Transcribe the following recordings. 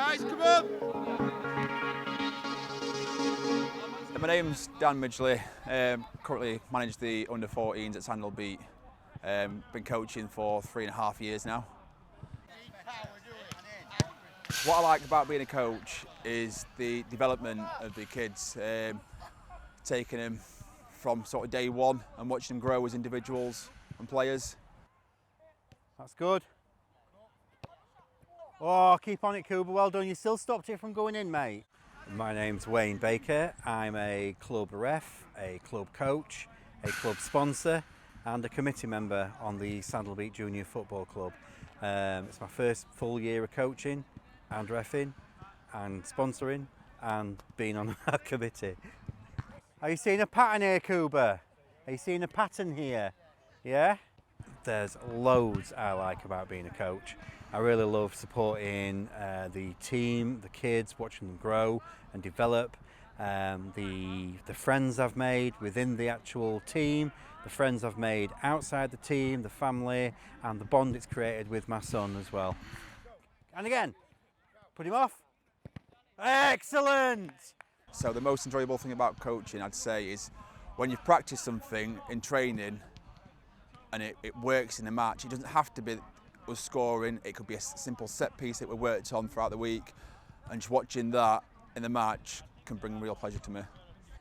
Guys, come on! My name's Dan Midgley, currently manage the under-14s at Sandalbeat. Been coaching for 3.5 years now. What I like about being a coach is the development of the kids, taking them from sort of day one and watching them grow as individuals and players. That's good. Oh, keep on it, Cooper. Well done. You still stopped it from going in, mate. My name's Wayne Baker. I'm a club ref, a club coach, a club sponsor and a committee member on the Sandalbeat Junior Football Club. It's my first full year of coaching and reffing and sponsoring and being on a committee. Are you seeing a pattern here, Cooper? Are you seeing a pattern here? Yeah? There's loads I like about being a coach. I really love supporting the team, the kids, watching them grow and develop. The friends I've made within the actual team, the friends I've made outside the team, the family, and the bond it's created with my son as well. And again, put him off. Excellent! So the most enjoyable thing about coaching, I'd say, is when you've practiced something in training and it works in a match. It doesn't have to be us scoring, it could be a simple set piece that we worked on throughout the week, and just watching that in the match can bring real pleasure to me.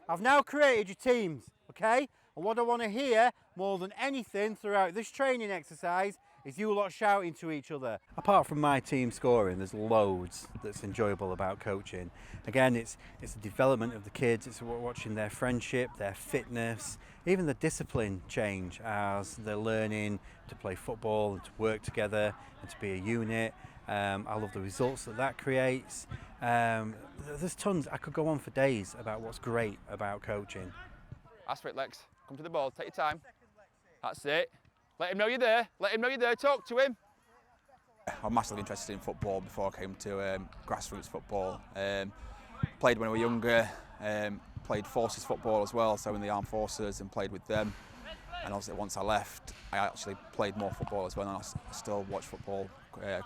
I've now created your teams, okay? And what I want to hear more than anything throughout this training exercise is you lot shouting to each other. Apart from my team scoring, there's loads that's enjoyable about coaching. Again, it's the development of the kids, it's watching their friendship, their fitness, even the discipline change as they're learning to play football and to work together and to be a unit. I love the results that creates. There's tons. I could go on for days about what's great about coaching. Ask for it, Lex. Come to the ball, take your time. That's it. Let him know you're there. Let him know you're there. Talk to him. I'm massively interested in football before I came to grassroots football. Played when I was younger, played forces football as well, so in the armed forces, and played with them. And obviously once I left, I actually played more football as well, and I still watch football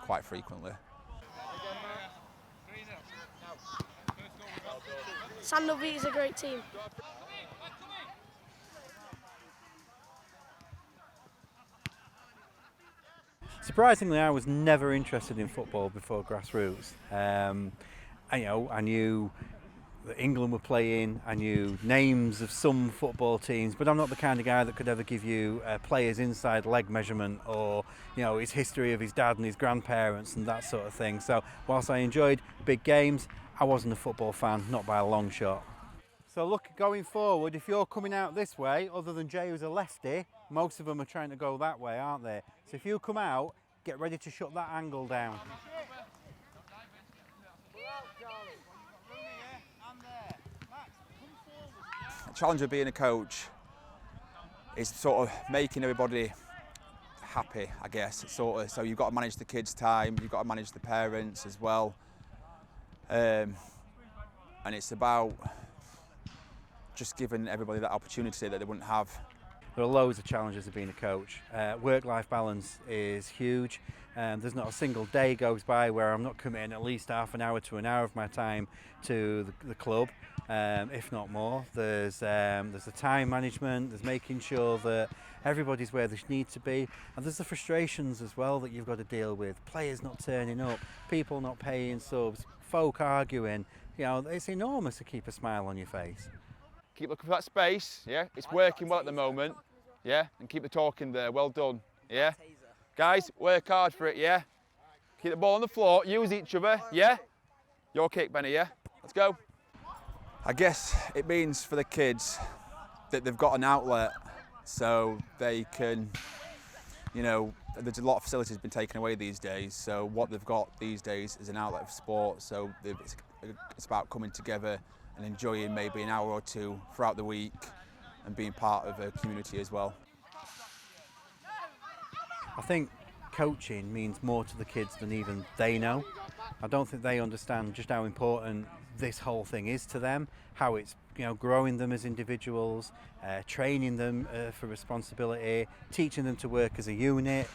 quite frequently. Sandalbeat is a great team. Surprisingly, I was never interested in football before grassroots. I knew that England were playing, I knew names of some football teams, but I'm not the kind of guy that could ever give you a player's inside leg measurement or, his history of his dad and his grandparents and that sort of thing. So whilst I enjoyed big games, I wasn't a football fan, not by a long shot. So look, going forward, if you're coming out this way, other than Jay who's a lefty, most of them are trying to go that way, aren't they? So if you come out, get ready to shut that angle down. The challenge of being a coach is sort of making everybody happy, I guess. It's sort of, so you've got to manage the kids' time, you've got to manage the parents as well. And it's about just giving everybody that opportunity that they wouldn't have. There are loads of challenges of being a coach. Work-life balance is huge. There's not a single day goes by where I'm not committing at least half an hour to an hour of my time to the club, if not more. There's the time management, there's making sure that everybody's where they need to be, and there's the frustrations as well that you've got to deal with. Players not turning up, people not paying subs, folk arguing. It's enormous to keep a smile on your face. Keep looking for that space, yeah? It's working well at the moment, yeah? And keep the talking there, well done, yeah? Guys, work hard for it, yeah? Keep the ball on the floor, use each other, yeah? Your kick, Benny, yeah? Let's go. I guess it means for the kids that they've got an outlet so they can, there's a lot of facilities been taken away these days, so what they've got these days is an outlet for sport, so it's about coming together and enjoying maybe an hour or two throughout the week and being part of a community as well. I think coaching means more to the kids than even they know. I don't think they understand just how important this whole thing is to them, how it's growing them as individuals, training them for responsibility, teaching them to work as a unit.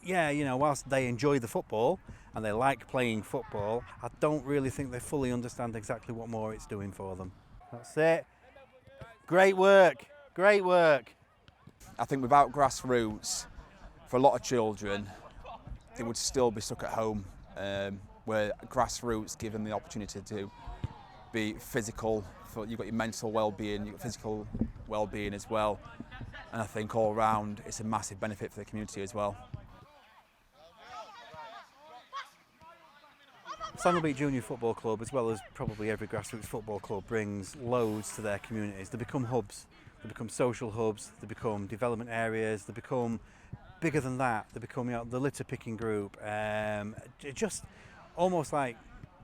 yeah, you know, whilst they enjoy the football and they like playing football, I don't really think they fully understand exactly what more it's doing for them. That's it. Great work, great work. I think without grassroots, for a lot of children, they would still be stuck at home, where grassroots give them the opportunity to be physical. You've got your mental well-being, you've got physical well-being as well, and I think all round it's a massive benefit for the community as well. Sandalbeat Junior Football Club, as well as probably every grassroots football club, brings loads to their communities. They become hubs, they become social hubs, they become development areas, they become bigger than that. They become, you know, the litter picking group, just almost like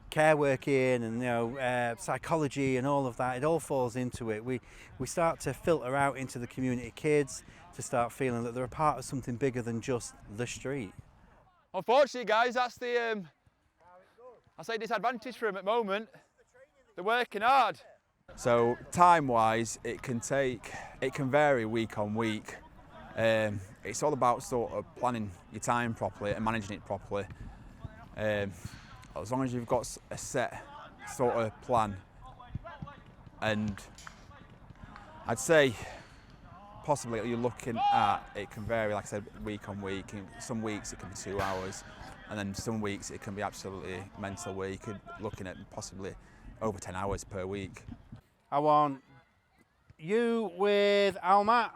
care working and, you know, psychology and all of that. It all falls into it. We start to filter out into the community kids to start feeling that they're a part of something bigger than just the street. Unfortunately, guys, that's the I say disadvantage for them at the moment. They're working hard. So time-wise, it can vary week on week. It's all about sort of planning your time properly and managing it properly. As long as you've got a set sort of plan, and I'd say possibly you're looking at, it can vary, like I said, week on week. In some weeks it can be 2 hours, and then some weeks it can be absolutely mental, where you could be looking at possibly over 10 hours per week. I want you with Almat.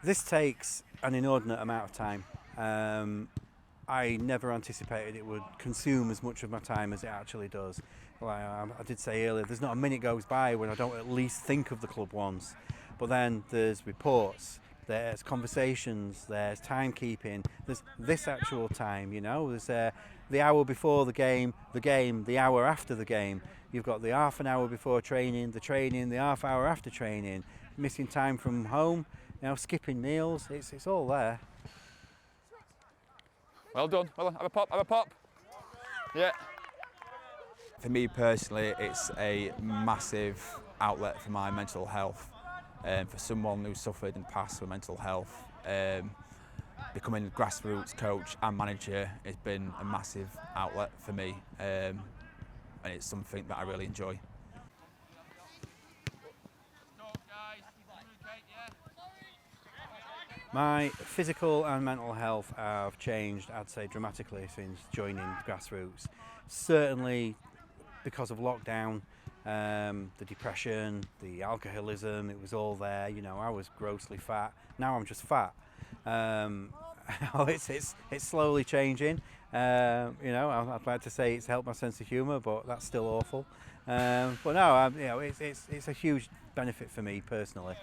This takes an inordinate amount of time. I never anticipated it would consume as much of my time as it actually does. Like I did say earlier, there's not a minute goes by when I don't at least think of the club once. But then there's reports, there's conversations, there's timekeeping, there's this actual time, you know, there's the hour before the game, the hour after the game. You've got the half an hour before training, the half hour after training, missing time from home, you know, skipping meals, it's all there. Well done. Well done. Have a pop, have a pop. Yeah. For me personally, it's a massive outlet for my mental health. For someone who suffered in the past with mental health, becoming a grassroots coach and manager has been a massive outlet for me, and it's something that I really enjoy. My physical and mental health have changed, I'd say, dramatically since joining grassroots. Certainly because of lockdown, the depression, the alcoholism, it was all there. You know, I was grossly fat. Now I'm just fat. It's slowly changing. You know, I'd like to say it's helped my sense of humour, but that's still awful. But no, you know, it's a huge benefit for me personally.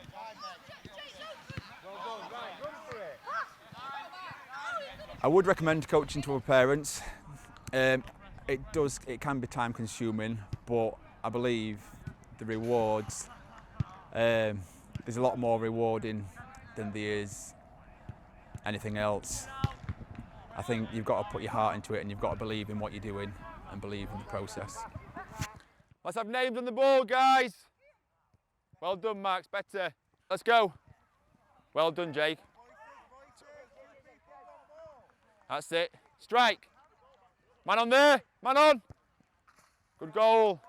I would recommend coaching to other parents. It can be time consuming, but I believe the rewards, there's a lot more rewarding than there is anything else. I think you've got to put your heart into it and you've got to believe in what you're doing and believe in the process. Let's have names on the ball, guys. Well done, Max, better. Let's go. Well done, Jake. That's it. Strike. Man on there. Man on. Good goal.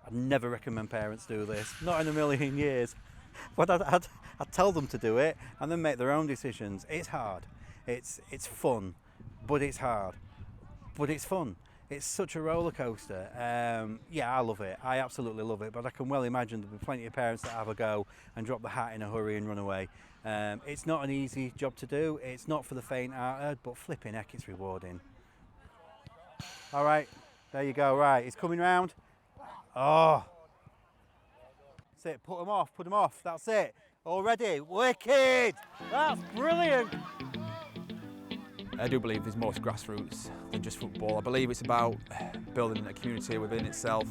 I'd never recommend parents do this. Not in a million years. But I'd tell them to do it and then make their own decisions. It's hard. It's fun, but it's hard. But it's fun. It's such a roller coaster. Yeah, I love it. I absolutely love it. But I can well imagine there'll be plenty of parents that have a go and drop the hat in a hurry and run away. It's not an easy job to do. It's not for the faint-hearted, but flipping heck, it's rewarding. All right, there you go. Right, he's coming round. Oh, that's it. Put him off. That's it. Already, wicked. That's brilliant. I do believe there's more to grassroots than just football. I believe it's about building a community within itself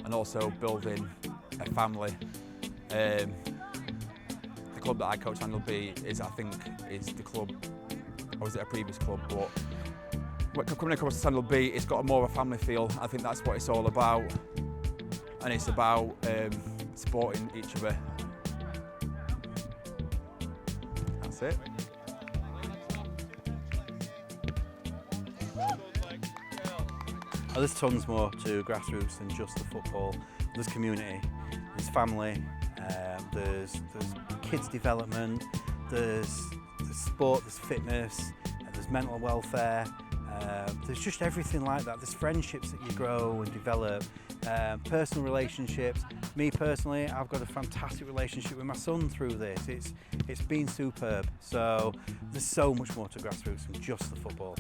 and also building a family. The club that I coach, Sandalbeat, is the club, or was it a previous club, but coming across Sandalbeat, it's got more of a family feel. I think that's what it's all about, and it's about supporting each other. That's it. Oh, there's tons more to grassroots than just the football. There's community, there's family, there's kids development, there's sport, there's fitness, there's mental welfare. There's just everything like that. There's friendships that you grow and develop, personal relationships. Me personally, I've got a fantastic relationship with my son through this. It's been superb. So there's so much more to grassroots than just the football.